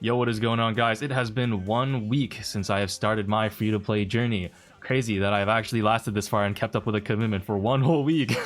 Yo, what is going on, guys? It has been 1 week since I have started my free-to-play journey. Crazy that I've actually lasted this far and kept up with a commitment for 1 whole week.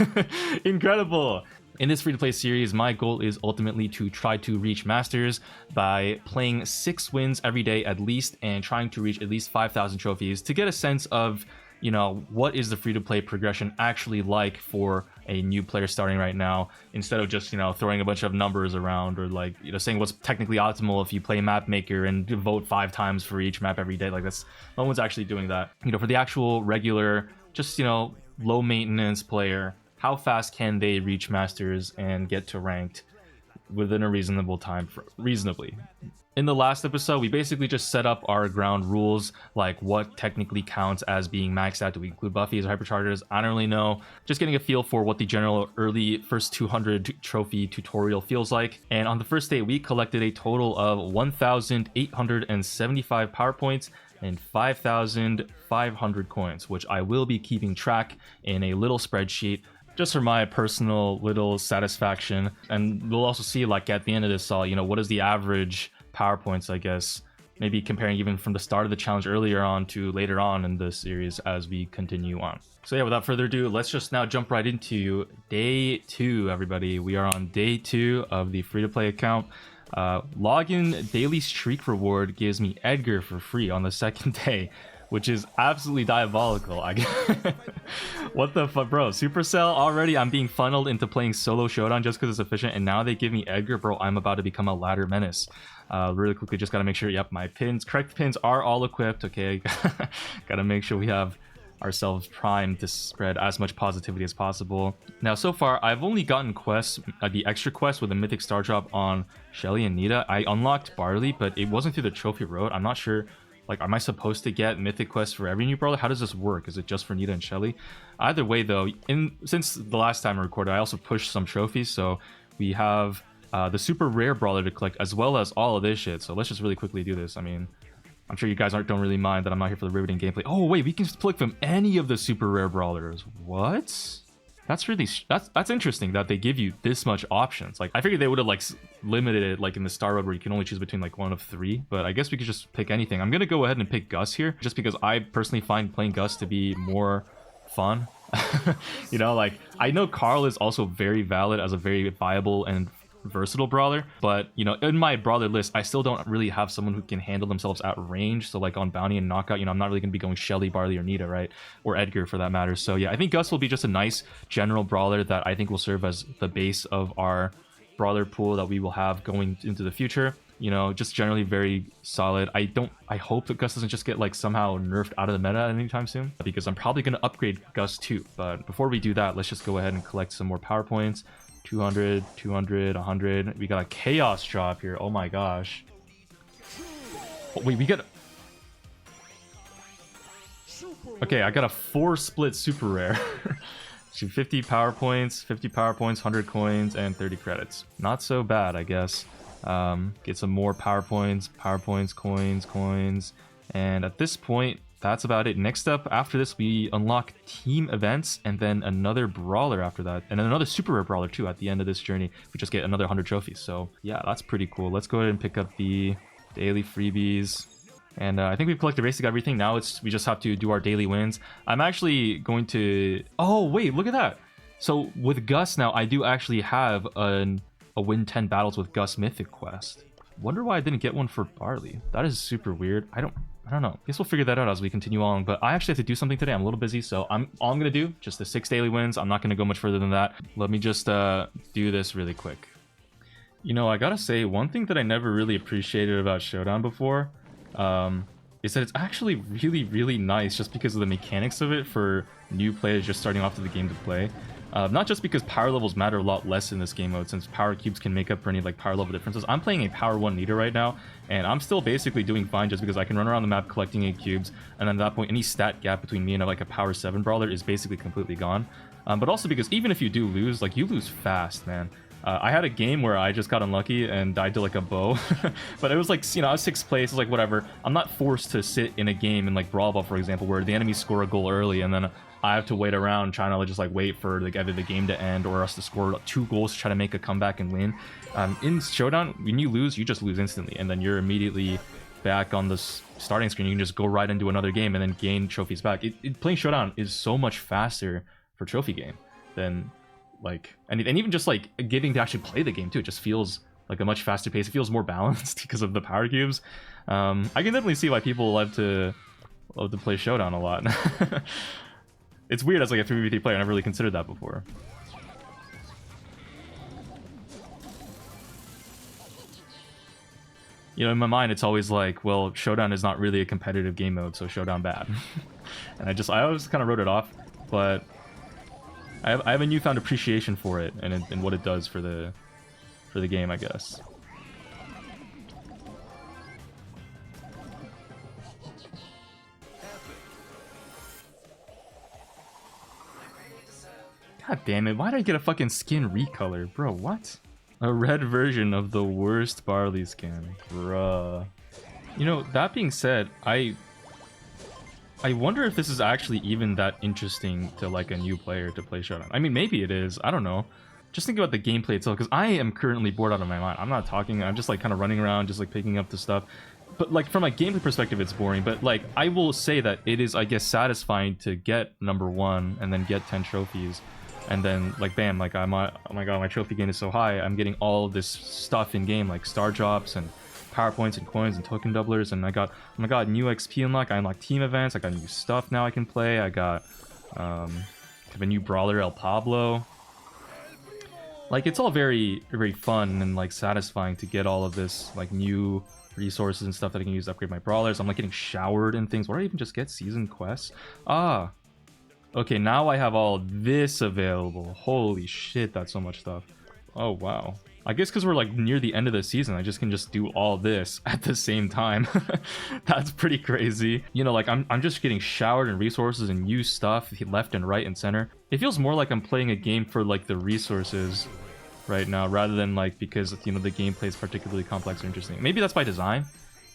Incredible! In this free-to-play series, my goal is ultimately to try to reach Masters by playing 6 wins every day at least and trying to reach at least 5,000 trophies to get a sense of, you know, what is the free-to-play progression actually like for a new player starting right now, instead of just, you know, throwing a bunch of numbers around or, like, you know, saying what's technically optimal if you play map maker and vote 5 times for each map every day. Like, that's, no one's actually doing that. You know, for the actual regular, just, you know, low maintenance player, how fast can they reach Masters and get to ranked within a reasonable time, reasonably? In the last episode, we basically just set up our ground rules, like what technically counts as being maxed out. Do we include buffies or hyperchargers? I don't really know. Just getting a feel for what the general early first 200 trophy tutorial feels like. And on the first day, we collected a total of 1,875 power points and 5,500 coins, which I will be keeping track in a little spreadsheet just for my personal little satisfaction. And we'll also see, like, at the end of this all, you know, what is the average power points, I guess, maybe comparing even from the start of the challenge earlier on to later on in the series as we continue on. So yeah, without further ado, let's just now jump right into day 2, everybody. We are on day 2 of the free-to-play account. Login daily streak reward gives me Edgar for free on the second day, which is absolutely diabolical. What the fuck, bro? Supercell, already I'm being funneled into playing solo Showdown just because it's efficient, and now they give me Edgar. Bro, I'm about to become a ladder menace. Really quickly, just gotta make sure, yep, my correct pins are all equipped. Okay, gotta make sure we have ourselves primed to spread as much positivity as possible. Now, so far, I've only gotten quests, the extra quest with a mythic star drop on Shelly and Nita. I unlocked Barley, but it wasn't through the trophy road. I'm not sure. Like, am I supposed to get mythic quests for every new brawler? How does this work? Is it just for Nita and Shelly? Either way, though, since the last time I recorded, I also pushed some trophies. So we have the super rare brawler to collect, as well as all of this shit. So let's just really quickly do this. I mean, I'm sure you guys don't really mind that I'm not here for the riveting gameplay. Oh wait, we can click from any of the super rare brawlers. What? That's really that's interesting that they give you this much options. Like, I figured they would have, like, limited it, like in the star road where you can only choose between like 1 of 3, but I guess we could just pick anything. I'm gonna go ahead and pick Gus here just because I personally find playing Gus to be more fun. You know, like, I know Carl is also very valid as a very viable and versatile brawler, but, you know, in my brawler list, I still don't really have someone who can handle themselves at range. So, like, on bounty and knockout, you know, I'm not really gonna be going Shelly, Barley, or Nita, right? Or Edgar, for that matter. So yeah, I think Gus will be just a nice general brawler that I think will serve as the base of our brawler pool that we will have going into the future. You know, just generally very solid. I hope that Gus doesn't just get, like, somehow nerfed out of the meta anytime soon, because I'm probably gonna upgrade Gus too. But before we do that, let's just go ahead and collect some more power points. 200, 200, 100. We got a chaos drop here. Oh my gosh. Oh, wait, we got... Okay, I got a 4 split super rare. 50 power points, 100 coins, and 30 credits. Not so bad, I guess. Get some more power points, coins. And at this point, that's about it. Next up, after this, we unlock team events, and then another brawler after that, and then another super rare brawler too at the end of this journey. We just get another 100 trophies. So yeah, that's pretty cool. Let's go ahead and pick up the daily freebies. And I think we've collected basically everything. Now we just have to do our daily wins. I'm actually going to... Oh, wait, look at that. So with Gus now, I do actually have a win 10 battles with Gus mythic quest. Wonder why I didn't get one for Barley. That is super weird. I don't know. Guess we'll figure that out as we continue on. But I actually have to do something today. I'm a little busy, so all I'm gonna do, just the 6 daily wins. I'm not gonna go much further than that. Let me just do this really quick. You know, I gotta say, one thing that I never really appreciated about Showdown before is that it's actually really, really nice just because of the mechanics of it for new players just starting off to the game to play. Not just because power levels matter a lot less in this game mode, since power cubes can make up for any, like, power level differences. I'm playing a power 1 Nita right now, and I'm still basically doing fine just because I can run around the map collecting 8 cubes, and then at that point, any stat gap between me and, like, a power 7 brawler is basically completely gone. But also because even if you do lose, like, you lose fast, man. I had a game where I just got unlucky and died to like a bow, but it was like, you know, I was 6th place. It's like whatever. I'm not forced to sit in a game in like Brawl, for example, where the enemies score a goal early and then I have to wait around trying to just like wait for like either the game to end or us to score 2 goals to try to make a comeback and win. In Showdown, when you lose, you just lose instantly, and then you're immediately back on the starting screen. You can just go right into another game and then gain trophies back. Playing Showdown is so much faster for trophy game than like and even just like getting to actually play the game too. It just feels like a much faster pace. It feels more balanced because of the power cubes. I can definitely see why people love to play Showdown a lot. It's weird as like a 3v3 player. I never really considered that before. You know, in my mind, it's always like, well, Showdown is not really a competitive game mode, so Showdown bad. And I always kind of wrote it off, but I have a newfound appreciation for it and what it does for the game, I guess. God damn it, why did I get a fucking skin recolor? Bro, what? A red version of the worst Barley skin. Bruh. You know, that being said, I wonder if this is actually even that interesting to like a new player to play Showdown. I mean, maybe it is. I don't know. Just think about the gameplay itself, because I am currently bored out of my mind. I'm not talking. I'm just like kind of running around, just like picking up the stuff. But like from a gameplay perspective, it's boring. But like I will say that it is, I guess, satisfying to get #1 and then get 10 trophies. And then, like, bam, like, oh my god, my trophy gain is so high, I'm getting all this stuff in-game, like star drops and power points and coins and token doublers, and I got, oh my god, new XP unlock, I unlocked team events, I got new stuff now I can play, I got, have a new Brawler, El Pablo. Like, it's all very, very fun and, like, satisfying to get all of this, like, new resources and stuff that I can use to upgrade my Brawlers. I'm, like, getting showered and things. What do I even just get? Season quests? Ah! Okay, now I have all this available. Holy shit, that's so much stuff. Oh, wow. I guess because we're like near the end of the season, I just can just do all this at the same time. That's pretty crazy. You know, like I'm just getting showered in resources and new stuff left and right and center. It feels more like I'm playing a game for like the resources right now, rather than like because, you know, the gameplay is particularly complex or interesting. Maybe that's by design.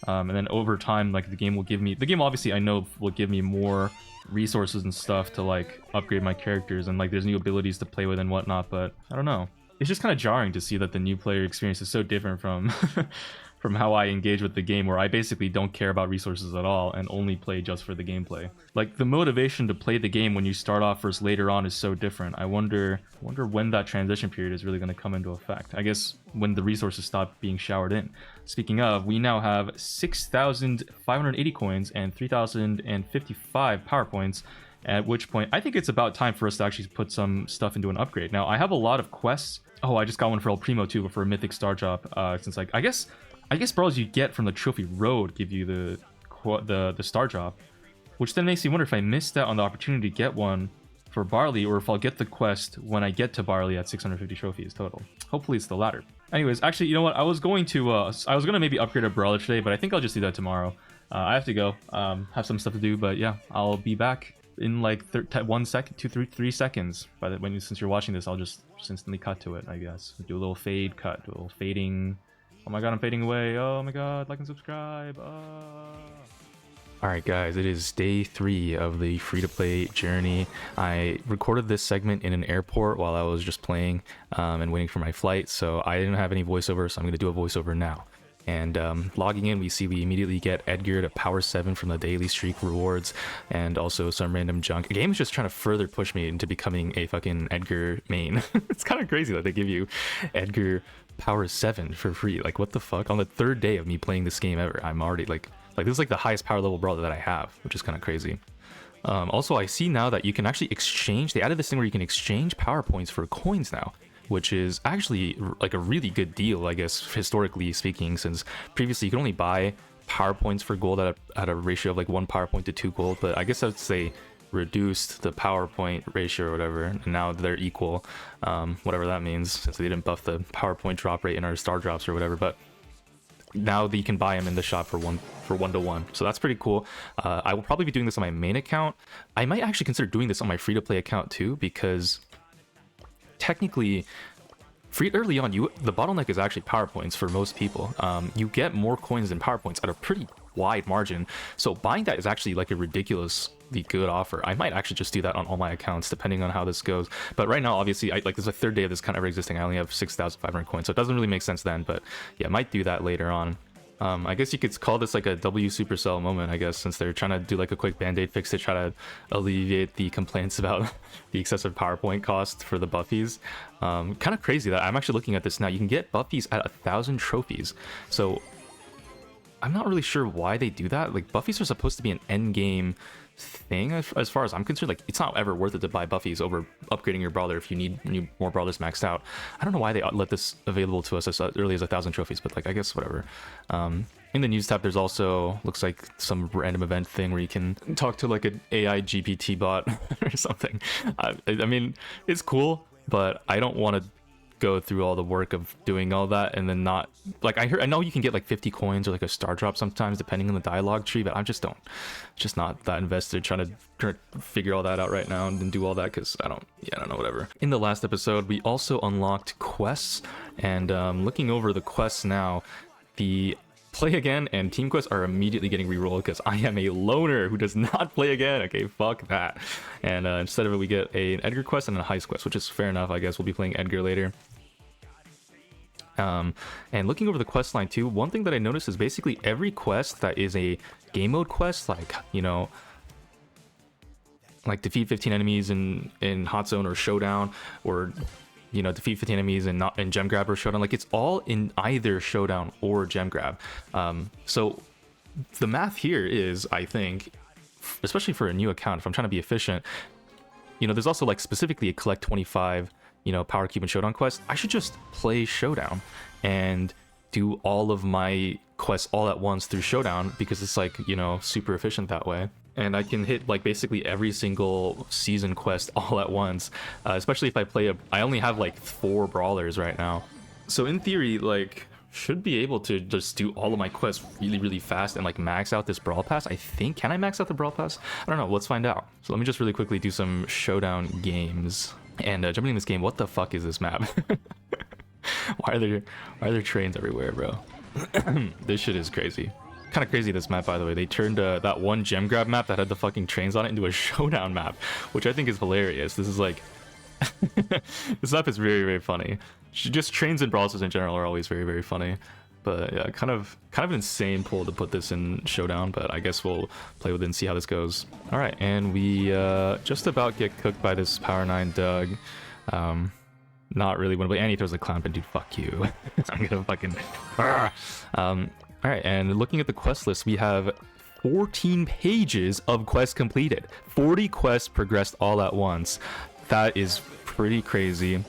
And then over time, like the game will give me, obviously I know will give me more resources and stuff to like upgrade my characters, and like there's new abilities to play with and whatnot, but I don't know. It's just kind of jarring to see that the new player experience is so different from from how I engage with the game, where I basically don't care about resources at all and only play just for the gameplay. Like the motivation to play the game when you start off versus later on is so different. I wonder when that transition period is really going to come into effect. I guess when the resources stop being showered in. Speaking of, we now have 6,580 coins and 3,055 power points, at which point I think it's about time for us to actually put some stuff into an upgrade. Now, I have a lot of quests. Oh, I just got one for El Primo too, but for a mythic star drop, since like I guess brawls you get from the trophy road give you the star drop, which then makes me wonder if I missed out on the opportunity to get one for Barley, or if I'll get the quest when I get to Barley at 650 trophies total. Hopefully it's the latter. Anyways, actually, you know what? I was gonna maybe upgrade a Brawler today, but I think I'll just do that tomorrow. I have to go, have some stuff to do, but yeah, I'll be back in like 1 second, 3 seconds. Since you're watching this, I'll just instantly cut to it, I guess. Do a little fade cut, do a little fading. Oh my god, I'm fading away. Oh my god, like and subscribe. Alright guys, it is day 3 of the free-to-play journey. I recorded this segment in an airport while I was just playing and waiting for my flight, so I didn't have any voiceover, so I'm going to do a voiceover now. And logging in, we immediately get Edgar to power 7 from the daily streak rewards, and also some random junk. The game is just trying to further push me into becoming a fucking Edgar main. It's kind of crazy that they give you Edgar power 7 for free. Like, what the fuck? On the 3rd day of me playing this game ever, I'm already like this is like the highest power level brawler that I have, which is kind of crazy. Also, I see now that you can actually exchange. They added this thing where you can exchange power points for coins now, which is actually like a really good deal, I guess, historically speaking, since previously you could only buy power points for gold at a ratio of like 1 power point to 2 gold. But I guess I'd say reduced the power point ratio or whatever, and now they're equal, whatever that means, since they didn't buff the power point drop rate in our star drops or whatever. But now you can buy them in the shop for 1-to-1, so that's pretty cool. I will probably be doing this on my main account. I might actually consider doing this on my free-to-play account too, because technically free early on, the bottleneck is actually power points for most people. You get more coins than power points at a pretty wide margin, so buying that is actually like a ridiculously good offer. I might actually just do that on all my accounts depending on how this goes, but right now obviously like this is the third day of this kind of ever existing. I only have 6,500 coins, so it doesn't really make sense then, but yeah, I might do that later on. I guess you could call this like a W Supercell moment, I guess, since they're trying to do like a quick band-aid fix to try to alleviate the complaints about the excessive PowerPoint cost for the buffies. Kind of crazy that I'm actually looking at this now. You can get buffies at 1,000 trophies. So I'm not really sure why they do that. Like, buffies are supposed to be an end game thing as far as I'm concerned. Like, it's not ever worth it to buy buffies over upgrading your brawler if you need more brawlers maxed out. I don't know why they let this available to us as early as 1,000 trophies, but like, I guess whatever. In the news tab, there's also looks like some random event thing where you can talk to like an AI GPT bot or something. I mean, it's cool, but I don't want to go through all the work of doing all that and then not like I know you can get like 50 coins or like a star drop sometimes depending on the dialogue tree, but I'm just not that invested trying to figure all that out right now and then do all that because I don't know, whatever. In the last episode, we also unlocked quests, and looking over the quests now, the play again and team quests are immediately getting re-rolled because I am a loner who does not play again. Okay, fuck that. And instead of it, we get an Edgar quest and a heist quest, which is fair enough. I guess we'll be playing Edgar later. And looking over the quest line too, one thing that I noticed is basically every quest that is a game mode quest, like, you know, like defeat 15 enemies in Hot Zone or Showdown, or, you know, defeat 15 enemies in Gem Grab or Showdown, like it's all in either Showdown or Gem Grab. So the math here is, I think, especially for a new account, if I'm trying to be efficient, you know, there's also like specifically a collect 25, you know, Power Cube and Showdown quest. I should just play Showdown and do all of my quests all at once through Showdown because it's like, you know, super efficient that way. And I can hit like basically every single season quest all at once, especially if I play I only have like 4 brawlers right now. So in theory, like, should be able to just do all of my quests really fast and like max out this Brawl Pass. I think, can I max out the Brawl Pass? I don't know, let's find out. So let me just really quickly do some Showdown games. And jumping in this game, what the fuck is this map? why are there trains everywhere, bro? This shit is crazy. Kind of crazy, this map, by the way. They turned that one Gem Grab map that had the fucking trains on it into a Showdown map, which I think is hilarious. This is like this map is very funny. Just trains and brawlers in general are always very funny. But yeah, kind of an insane pull to put this in Showdown, but I guess we'll play with it and see how this goes. All right, and we just about get cooked by this Power 9 Doug. Not really want to play, and he throws a clown, but dude, fuck you. I'm gonna fucking... all right, and looking at the quest list, we have 14 pages of quests completed. 40 quests progressed all at once. That is pretty crazy.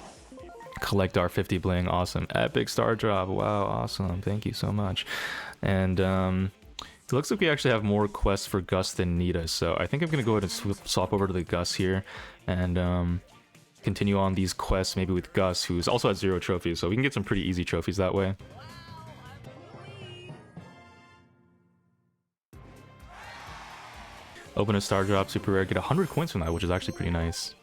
Collect our 50 bling, awesome. Epic star drop, wow, awesome, thank you so much. And it looks like we actually have more quests for Gus than Nita, so I think I'm gonna go ahead and swap over to the Gus here and continue on these quests maybe with Gus, who's also at 0 trophies, so we can get some pretty easy trophies that way. Open a star drop, super rare, get 100 coins from that, which is actually pretty nice.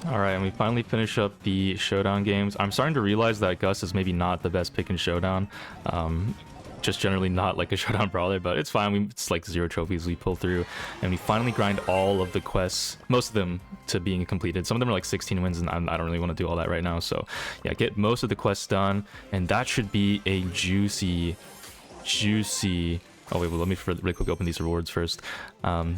Alright, and we finally finish up the Showdown games. I'm starting to realize that Gus is maybe not the best pick in Showdown. Just generally not like a Showdown brawler, but it's fine. It's like 0 trophies we pull through, and we finally grind all of the quests, most of them, to being completed. Some of them are like 16 wins, and I don't really want to do all that right now. So yeah, get most of the quests done, and that should be a juicy... Oh wait, well, let me really quick open these rewards first.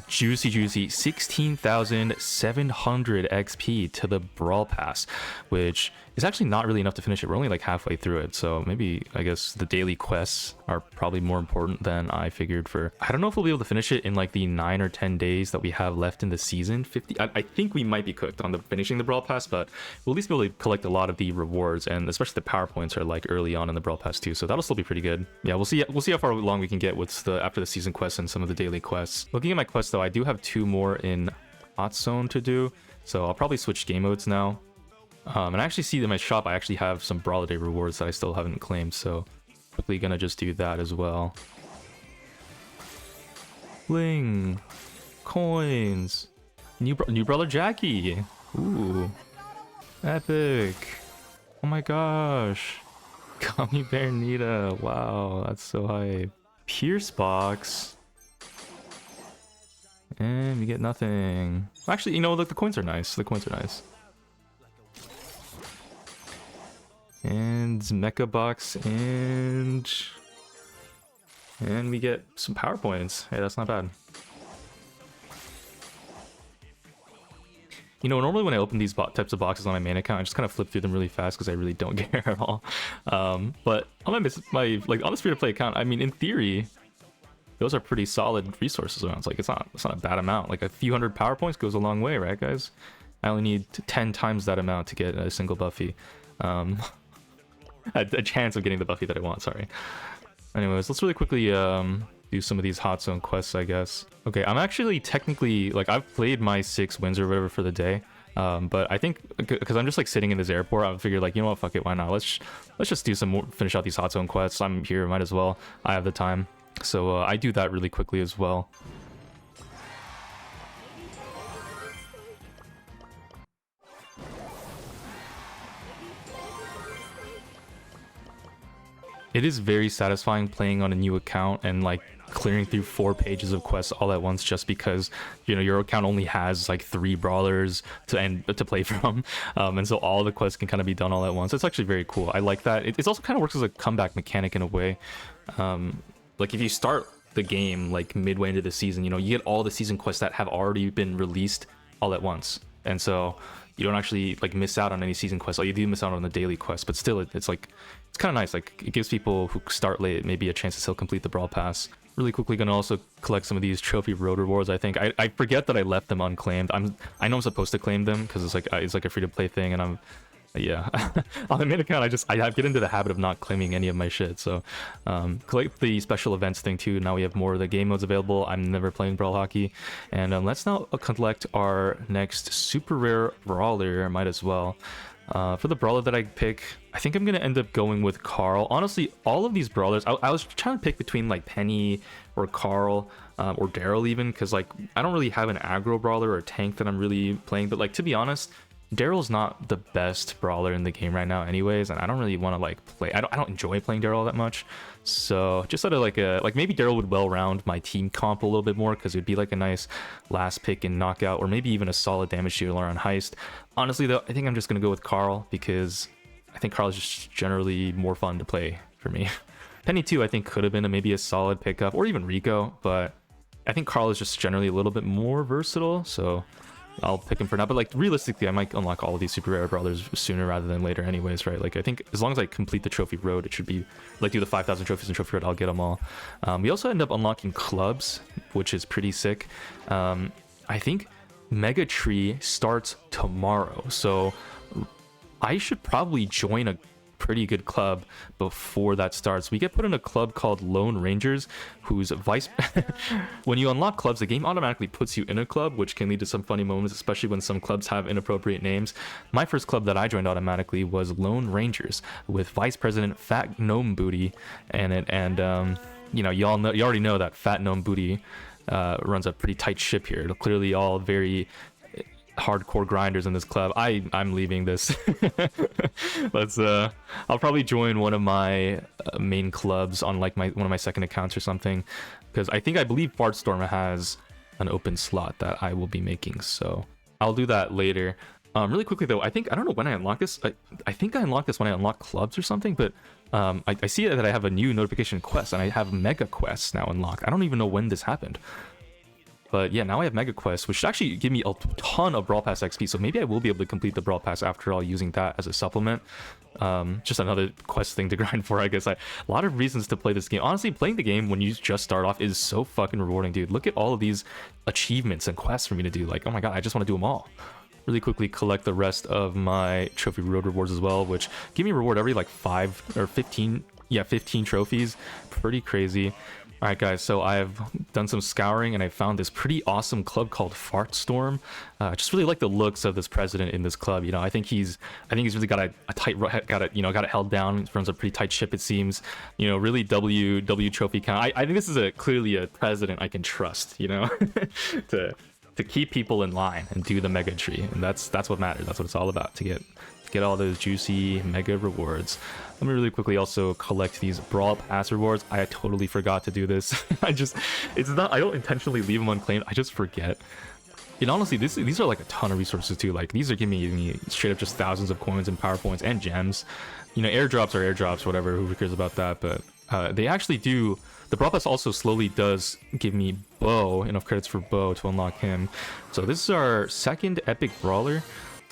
Juicy 16,700 XP to the Brawl Pass, which is actually not really enough to finish it. We're only like halfway through it, so maybe, I guess, the daily quests are probably more important than I figured for... I don't know if we'll be able to finish it in like the 9 or 10 days that we have left in the season. 50. I think we might be cooked on finishing the Brawl Pass, but we'll at least be able to collect a lot of the rewards, and especially the power points are like early on in the Brawl Pass too, so that'll still be pretty good. Yeah, we'll see how far along we can get with after the season quests and some of the daily quests. Looking at my quests though, I do have 2 more in Hot Zone to do, so I'll probably switch game modes now. And I actually see in my shop I actually have some Brawler Day rewards that I still haven't claimed, so quickly gonna just do that as well. Bling! coins. New Brawler Jackie. Ooh. Epic. Oh my gosh. Gummy Bear Nita. Wow, that's so hype. Pierce box. And we get nothing. Actually, you know, look, the coins are nice. The coins are nice. And Mecha box, and we get some power points. Hey, that's not bad. You know, normally when I open these types of boxes on my main account, I just kind of flip through them really fast because I really don't care at all. But on my like on this free-to-play account, I mean, in theory, those are pretty solid resources around. It's like it's not a bad amount. Like a few hundred power points goes a long way, right, guys? I only need 10 times that amount to get a single Buffy. A chance of getting the Buffy that I want. Sorry. Anyways, let's really quickly do some of these hot zone quests, I guess. Okay, I'm actually technically, like, I've played my 6 wins or whatever for the day, but I think because I'm just like sitting in this airport, I figured like, you know what, fuck it, why not? Let's just do some more, finish out these hot zone quests. I'm here, might as well. I have the time, so I do that really quickly as well. It is very satisfying playing on a new account and like clearing through 4 pages of quests all at once, just because, you know, your account only has like 3 brawlers to play from, and so all the quests can kind of be done all at once. It's actually very cool. I like that. It also kind of works as a comeback mechanic in a way. Like if you start the game like midway into the season, you know, you get all the season quests that have already been released all at once, and so you don't actually like miss out on any season quests. Like you do miss out on the daily quest, but still it's like, it's kind of nice. Like it gives people who start late maybe a chance to still complete the Brawl Pass. Really quickly gonna also collect some of these trophy road rewards. I think I forget that I left them unclaimed. I know I'm supposed to claim them because it's like a free to play thing, and I'm, yeah, on the main account I get into the habit of not claiming any of my shit. So collect the special events thing too. Now we have more of the game modes available. I'm never playing Brawl Hockey, and let's now collect our next super rare brawler. Might as well. For the brawler that I pick, I think I'm gonna end up going with Carl. Honestly, all of these brawlers, I was trying to pick between like Penny or Carl or Daryl even, because like I don't really have an aggro brawler or a tank that I'm really playing. But like, to be honest, Daryl's not the best brawler in the game right now anyways, and I don't really want to like play, I don't enjoy playing Daryl that much. So just out of like maybe Daryl would well round my team comp a little bit more, because it would be like a nice last pick in knockout, or maybe even a solid damage dealer on heist. Honestly though, I think I'm just gonna go with Carl, because I think Carl is just generally more fun to play for me. Penny too, I think could have been maybe a solid pickup, or even Rico, but I think Carl is just generally a little bit more versatile, so I'll pick him for now. But like realistically, I might unlock all of these super rare brawlers sooner rather than later anyways, right? Like I think as long as I complete the trophy road, it should be like do the 5,000 trophies in trophy road, I'll get them all. We also end up unlocking clubs, which is pretty sick. I think Mega Tree starts tomorrow, so I should probably join a pretty good club before that starts. We get put in a club called Lone Rangers, whose vice when you unlock clubs, the game automatically puts you in a club, which can lead to some funny moments, especially when some clubs have inappropriate names. My first club that I joined automatically was Lone Rangers, with Vice President Fat Gnome Booty in it, and you know, you already know that Fat Gnome Booty runs a pretty tight ship here. They're clearly all very hardcore grinders in this club. I'm leaving this. I'll probably join one of my main clubs on like one of my second accounts or something, because I believe Fartstorm has an open slot that I will be making, so I'll do that later. Really quickly though, I don't know when I unlock this. I think I unlocked this when I unlock clubs or something, but I see that I have a new notification quest, and I have mega quests now unlocked. I don't even know when this happened. But yeah, now I have Mega Quest, which should actually give me a ton of Brawl Pass XP, so maybe I will be able to complete the Brawl Pass after all, using that as a supplement. Just another quest thing to grind for, I guess. A lot of reasons to play this game. Honestly, playing the game when you just start off is so fucking rewarding, dude. Look at all of these achievements and quests for me to do. Like, oh my god, I just want to do them all. Really quickly collect the rest of my trophy road rewards as well, which give me a reward every like 5 or 15, yeah, 15 trophies. Pretty crazy. All right, guys, so I've done some scouring and I found this pretty awesome club called Fartstorm. Just really like the looks of this president in this club. You know, I think he's really got a tight, got it held down. Runs a pretty tight ship, it seems. You know, really W trophy count. I think this is clearly a president I can trust. You know, to keep people in line and do the mega tree, and that's what matters. That's what it's all about, to get all those juicy mega rewards. Let me really quickly also collect these Brawl Pass rewards. I totally forgot to do this. I don't intentionally leave them unclaimed. I just forget. And honestly, these are like a ton of resources too. Like, these are giving me straight up just thousands of coins and power points and gems. You know, airdrops are airdrops, whatever. Who cares about that? But they actually do. The Brawl Pass also slowly does give me Bo, enough credits for Bo to unlock him. So this is our second epic brawler.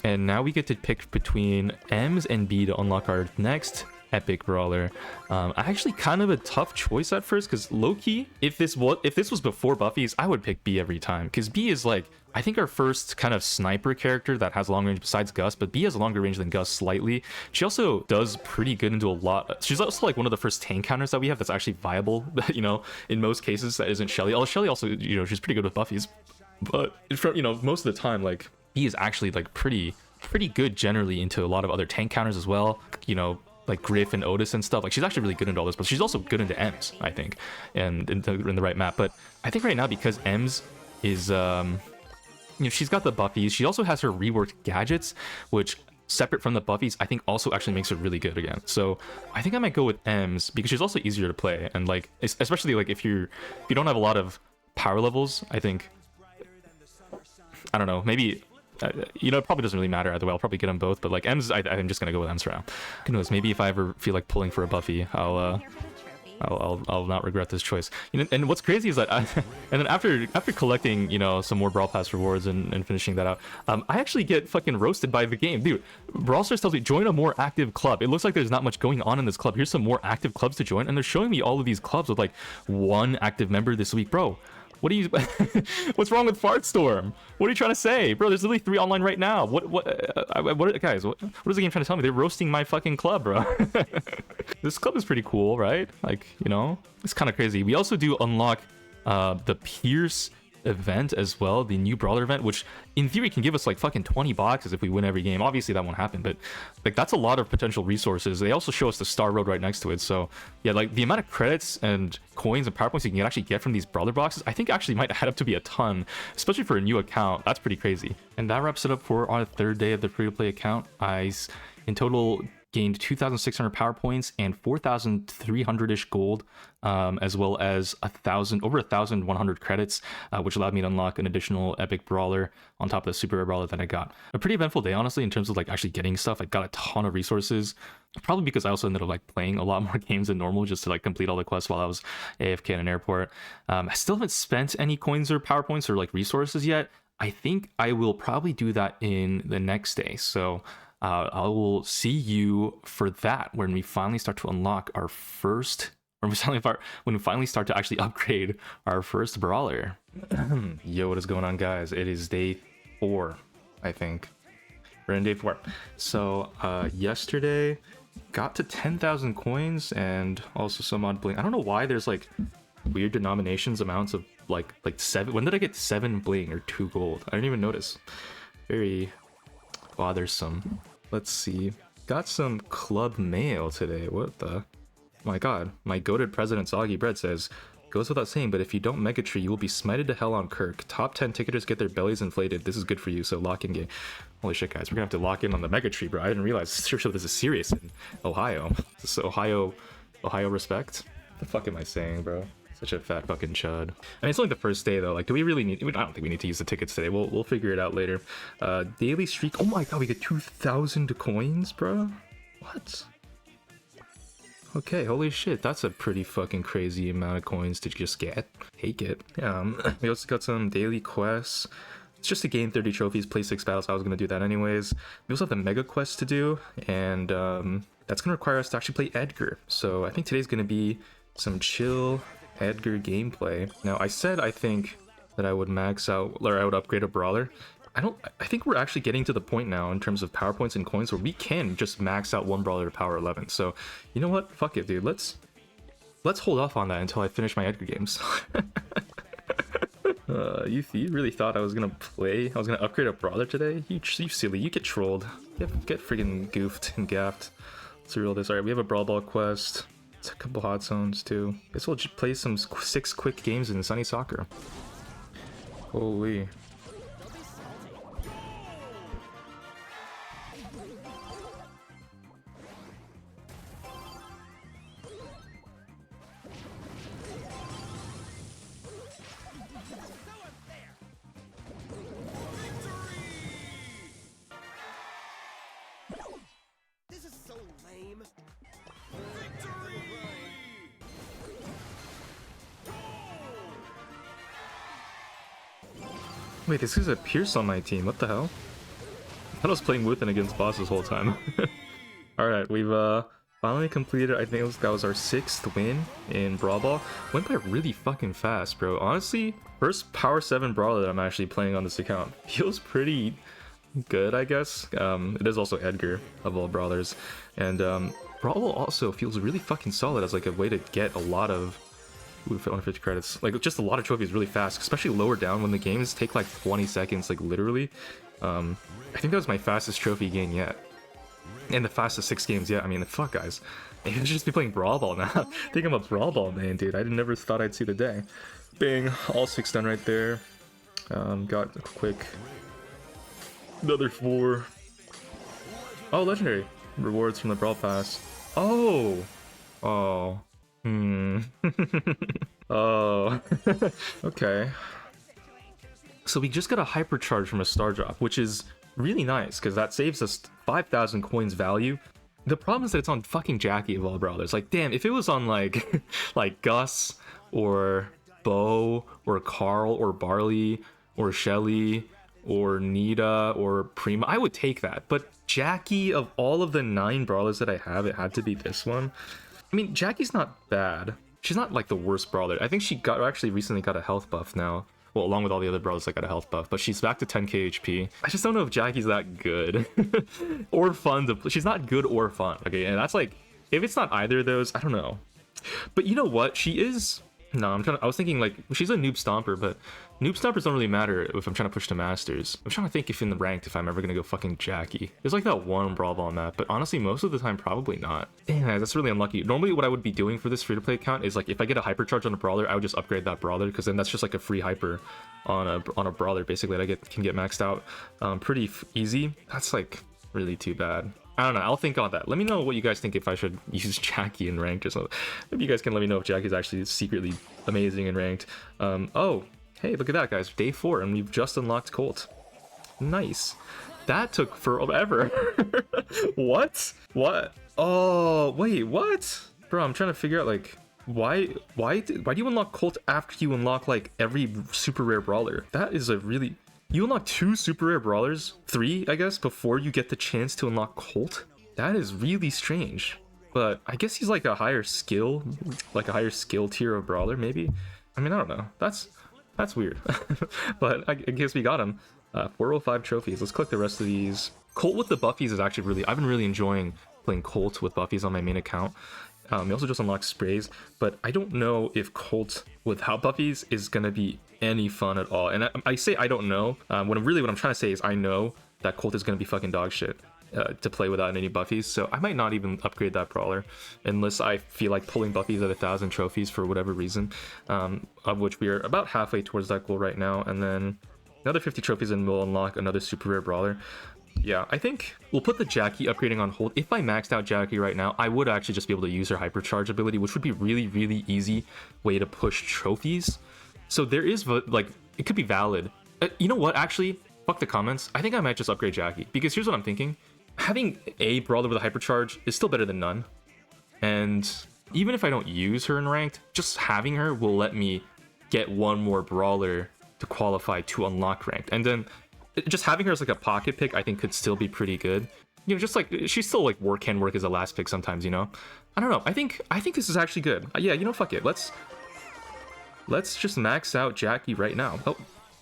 And now we get to pick between M's and B to unlock our next epic brawler. Actually kind of a tough choice at first, because low-key, if this was before Buffy's, I would pick B every time, because B is like, I think, our first kind of sniper character that has long range besides Gus, but B has a longer range than Gus slightly. She also does pretty good into a lot. She's also like one of the first tank counters that we have that's actually viable, you know, in most cases that isn't Shelly. Although Shelly also, you know, she's pretty good with Buffy's, but you know, most of the time, like, B is actually like pretty good generally into a lot of other tank counters as well. You know, like Griff and Otis and stuff. Like, she's actually really good into all this, but she's also good into M's, I think, and in the right map. But I think right now, because M's is, you know, she's got the Buffies. She also has her reworked gadgets, which, separate from the Buffies, I think also actually makes her really good again. So I think I might go with M's, because she's also easier to play, and like, especially like if you don't have a lot of power levels, I think, I don't know, maybe. You know, it probably doesn't really matter either way. I'll probably get them both, but like M's, I'm just gonna go with M's for now. Who knows? Maybe if I ever feel like pulling for a Buffy, I'll not regret this choice. You know, and what's crazy is that and then after collecting, you know, some more Brawl Pass rewards and finishing that out, I actually get fucking roasted by the game, dude. Brawl Stars tells me join a more active club. It looks like there's not much going on in this club. Here's some more active clubs to join, and they're showing me all of these clubs with like one active member this week, bro. What are you? What's wrong with Fartstorm? What are you trying to say, bro? There's literally 3 online right now. What guys? What is the game trying to tell me? They're roasting my fucking club, bro. This club is pretty cool, right? Like, you know, it's kind of crazy. We also do unlock the Pierce event as well, the new Brawler event, which in theory can give us like fucking 20 boxes if we win every game. Obviously that won't happen, but like, that's a lot of potential resources. They also show us the Star Road right next to it, so yeah, like the amount of credits and coins and power points you can actually get from these Brawler boxes, I think actually might add up to be a ton, especially for a new account. That's pretty crazy. And that wraps it up for our 3rd day of the free-to-play account. I in total gained 2,600 power points and 4,300-ish gold, as well as over 1,100 credits, which allowed me to unlock an additional epic brawler on top of the super rare brawler that I got. A pretty eventful day, honestly, in terms of like actually getting stuff. I got a ton of resources, probably because I also ended up like playing a lot more games than normal just to like complete all the quests while I was AFK in an airport. I still haven't spent any coins or power points or like resources yet. I think I will probably do that in the next day, so I will see you for that when we finally start to unlock our first, or when we finally start to actually upgrade our first brawler. Yo, what is going on, guys? It is day 4, I think. We're in day 4. So yesterday got to 10,000 coins and also some odd bling. I don't know why there's like weird denominations amounts of like 7. When did I get 7 bling or 2 gold? I didn't even notice. Very bothersome. Let's see. Got some club mail today. What the? My god. My goated president Soggy Bread says, goes without saying, but if you don't mega tree, you will be smited to hell on Kirk. Top 10 ticketers get their bellies inflated. This is good for you, so lock in game. Holy shit, guys. We're gonna have to lock in on the mega tree, bro. I didn't realize this is serious in Ohio. This is Ohio respect? What the fuck am I saying, bro? Such a fat fucking chud. I mean, it's only the first day though. Like, do we really need? I don't think we need to use the tickets today. We'll figure it out later. Daily streak. Oh my god, we get 2,000 coins, bro. What? Okay, holy shit. That's a pretty fucking crazy amount of coins to just get. Take it. We also got some daily quests. It's just to gain 30 trophies, play 6 battles. I was gonna do that anyways. We also have the mega quest to do, and that's gonna require us to actually play Edgar. So I think today's gonna be some chill Edgar gameplay. Now, I said I think that I would max out, or I would upgrade a brawler. I think we're actually getting to the point now in terms of power points and coins where we can just max out one brawler to power 11. So, you know what? Fuck it, dude. Let's let's hold off on that until I finish my Edgar games. You really thought I was gonna upgrade a Brawler today? You silly, you get trolled. You get freaking goofed and gapped. Let's real this. Alright, we have a Brawl Ball quest. It's a couple hot zones too. Guess we'll just play some 6 quick games in Sunny Soccer. Holy. Wait, this is a Pierce on my team. What the hell? I thought I was playing Wuthen against boss this whole time. Alright, we've finally completed, I think that was our 6th win in Brawl Ball. Went by really fucking fast, bro. Honestly, first Power 7 Brawler that I'm actually playing on this account. Feels pretty good, I guess. It is also Edgar of all Brawlers. And Brawl also feels really fucking solid as like a way to get a lot of 150 credits, like just a lot of trophies really fast, especially lower down when the games take like 20 seconds, like literally. I think that was my fastest trophy gain yet, and the fastest 6 games yet. I mean, fuck guys, I should just be playing Brawl Ball now. I think I'm a Brawl Ball man, dude. I never thought I'd see the day. Bang, all 6 done right there. Got a quick another 4. Oh, legendary rewards from the Brawl Pass. Oh oh. Okay. So we just got a Hypercharge from a Star Drop, which is really nice because that saves us 5,000 coins value. The problem is that it's on fucking Jackie of all Brawlers. Like, damn, if it was on like like Gus or Bo or Carl or Barley or Shelly or Nita or Prima, I would take that. But Jackie, of all of the 9 Brawlers that I have, it had to be this one. I mean, Jackie's not bad. She's not like the worst Brawler. I think she actually recently got a health buff now. Well, along with all the other Brawlers that got a health buff, but she's back to 10k HP. I just don't know if Jackie's that good or fun to play. She's not good or fun. Okay, and that's like, if it's not either of those, I don't know. But you know what? She is. No, I was thinking like she's a noob stomper, but noob stompers don't really matter if I'm trying to push to masters. I'm trying to think if in the ranked if I'm ever gonna go fucking Jackie. There's like that one Brawl Ball map, but honestly most of the time probably not. Damn, that's really unlucky. Normally what I would be doing for this free-to-play account is like if I get a Hypercharge on a Brawler, I would just upgrade that Brawler because then that's just like a free hyper on a Brawler basically that I can get maxed out pretty easy. That's like really too bad. I don't know, I'll think on that. Let me know what you guys think if I should use Jackie in ranked or something. Maybe you guys can let me know if Jackie's actually secretly amazing in ranked. Oh, hey, look at that, guys. Day 4, and we've just unlocked Colt. Nice. That took forever. What? What? Oh, wait, what? Bro, I'm trying to figure out, like, why do you unlock Colt after you unlock, like, every super rare Brawler? That is a really... You unlock 2 super rare Brawlers, 3, I guess, before you get the chance to unlock Colt? That is really strange. But I guess he's like a higher skill tier of Brawler, maybe? I mean, I don't know. That's weird. But I guess we got him. 405 trophies. Let's click the rest of these. Colt with the buffies is actually really... I've been really enjoying playing Colt with buffies on my main account. He also just unlocks sprays, but I don't know if Colt without buffies is gonna be any fun at all. And I say I don't know. What I'm trying to say is I know that Colt is gonna be fucking dog shit to play without any buffies. So I might not even upgrade that Brawler unless I feel like pulling buffies at 1,000 trophies for whatever reason. Of which we are about halfway towards that goal right now, and then another 50 trophies and we'll unlock another super rare Brawler. Yeah, I think we'll put the Jackie upgrading on hold. If I maxed out Jackie right now, I would actually just be able to use her Hypercharge ability, which would be really, really easy way to push trophies. So there is, like, it could be valid. You know what, actually, fuck the comments. I think I might just upgrade Jackie, because here's what I'm thinking. Having a Brawler with a Hypercharge is still better than none. And even if I don't use her in ranked, just having her will let me get one more Brawler to qualify to unlock ranked. And then just having her as like a pocket pick, I think could still be pretty good. You know, just like she's still like can work as a last pick sometimes, you know. I don't know. I think this is actually good. Yeah, you know, fuck it. Let's just max out Jackie right now. Oh,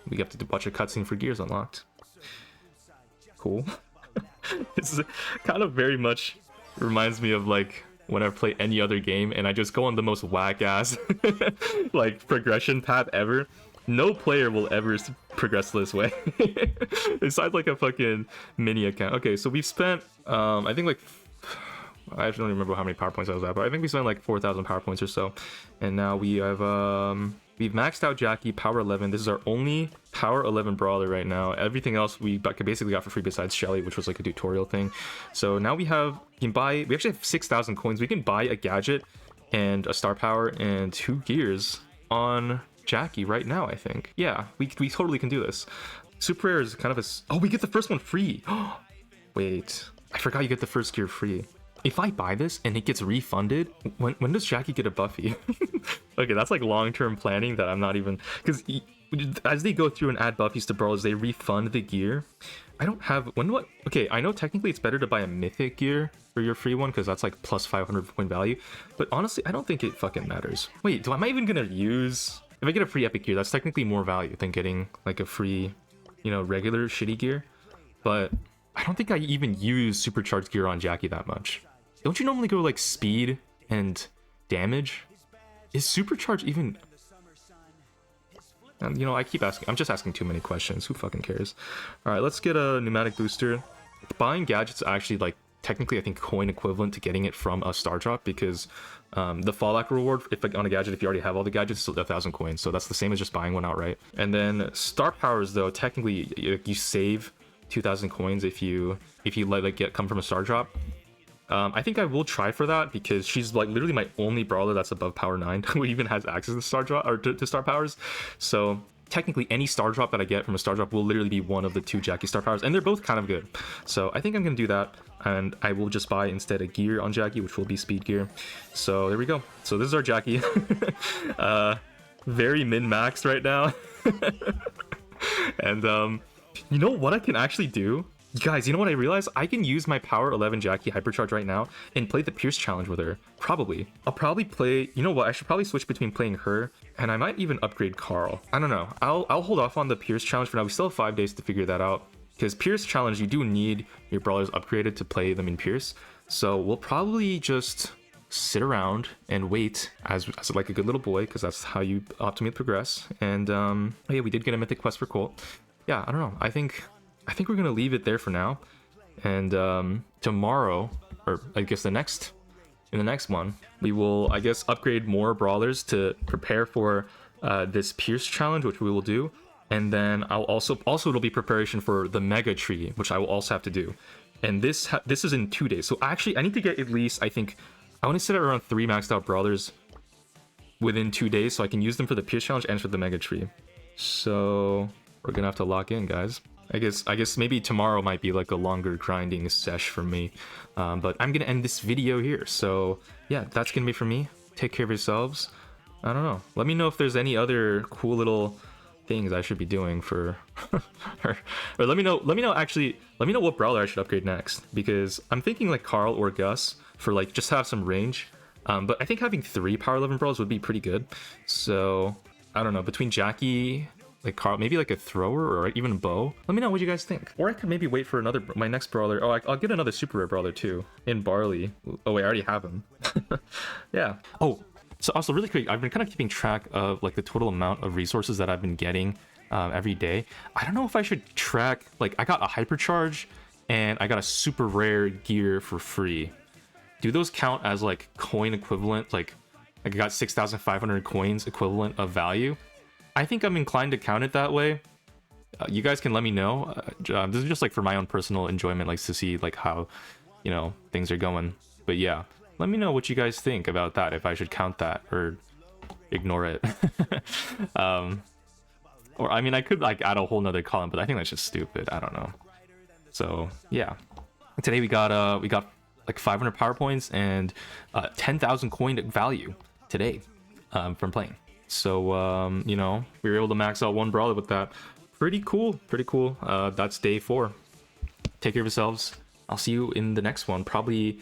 we have to watch a cutscene for gears unlocked. Cool. This is kind of very much reminds me of like when I play any other game and I just go on the most whack ass like progression path ever, no player will ever progress this way. Besides like a fucking mini account. Okay, so we've spent I think like I don't remember how many power points I was at, but I think we spent like 4,000 power points or so. And now we have we've maxed out Jackie, power 11. This is our only power 11 brawler right now. Everything else we basically got for free besides Shelly, which was like a tutorial thing. So now we actually have 6,000 coins. We can buy a gadget and a star power and 2 gears on Jackie right now, I think. Yeah, we totally can do this. Super rare is kind of a... Oh, we get the first one free. Wait, I forgot you get the first gear free. If I buy this and it gets refunded, when does Jackie get a Buffy? Okay, that's like long-term planning that I'm not even... Because as they go through and add Buffies to Brawlers, they refund the gear. I don't have... Okay, I know technically it's better to buy a Mythic gear for your free one, because that's like plus 500 point value. But honestly, I don't think it fucking matters. Wait, am I even going to use... If I get a free Epic gear, that's technically more value than getting like a free, you know, regular shitty gear. But I don't think I even use Supercharged gear on Jackie that much. Don't you normally go like speed and damage? Is Supercharge even... You know, I keep asking. I'm just asking too many questions. Who fucking cares? Alright, let's get a pneumatic booster. Buying gadgets actually like technically I think coin equivalent to getting it from a star drop, because the fallback reward if like on a gadget, if you already have all the gadgets, is 1,000 coins. So that's the same as just buying one outright. And then star powers though, technically you save 2,000 coins if you let like come from a star drop. I think I will try for that, because she's like literally my only brawler that's above power 9 who even has access to star drop or to star powers. So technically any star drop that I get from a star drop will literally be one of the 2 Jackie star powers, and they're both kind of good. So I think I'm gonna do that, and I will just buy instead a gear on Jackie, which will be speed gear. So there we go. So this is our Jackie. Very min-maxed right now. And you know what I can actually do? Guys, you know what I realized? I can use my power 11 Jackie Hypercharge right now and play the Pierce challenge with her. Probably. I'll probably play... You know what? I should probably switch between playing her, and I might even upgrade Carl. I don't know. I'll hold off on the Pierce challenge for now. We still have 5 days to figure that out, because Pierce challenge, you do need your brawlers upgraded to play them in Pierce. So we'll probably just sit around and wait as like a good little boy, because that's how you optimally progress. And oh yeah, we did get a mythic quest for Colt. Yeah, I don't know. I think we're gonna leave it there for now, and tomorrow, or I guess in the next one, we will, I guess, upgrade more brawlers to prepare for this Pierce challenge, which we will do, and then I'll also it'll be preparation for the Mega Tree, which I will also have to do, and this is in 2 days. So actually, I need to get at least, I think, I want to set it around 3 maxed out brawlers within 2 days, so I can use them for the Pierce challenge and for the Mega Tree. So we're gonna have to lock in, guys. I guess maybe tomorrow might be like a longer grinding sesh for me, but I'm gonna end this video here. So yeah, that's gonna be for me. Take care of yourselves. I don't know, let me know if there's any other cool little things I should be doing for or let me know what brawler I should upgrade next, because I'm thinking like Carl or Gus for like just have some range, but I think having 3 power 11 brawlers would be pretty good. So I don't know, between Jackie, like Carl, maybe like a thrower or even a bow. Let me know what you guys think. Or I could maybe wait for my next brawler. Oh, I'll get another super rare brawler too in Barley. Oh wait, I already have him. Yeah. Oh, so also really quick, I've been kind of keeping track of like the total amount of resources that I've been getting every day. I don't know if I should track, like I got a Hypercharge and I got a super rare gear for free. Do those count as like coin equivalent? Like I got 6,500 coins equivalent of value. I think I'm inclined to count it that way. You guys can let me know. This is just like for my own personal enjoyment, like to see like how, you know, things are going. But yeah, let me know what you guys think about that, if I should count that or ignore it. Or I mean, I could like add a whole nother column, but I think that's just stupid. I don't know. So yeah, today we got like 500 power points and 10,000 coin value today from playing. So you know, we were able to max out 1 brawler with that. Pretty cool. That's day 4. Take care of yourselves. I'll see you in the next one. Probably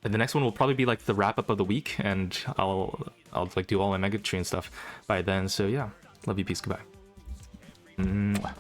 the next one will probably be like the wrap up of the week, and I'll like do all my Mega Tree and stuff by then. So yeah, love you, peace, goodbye. Mwah.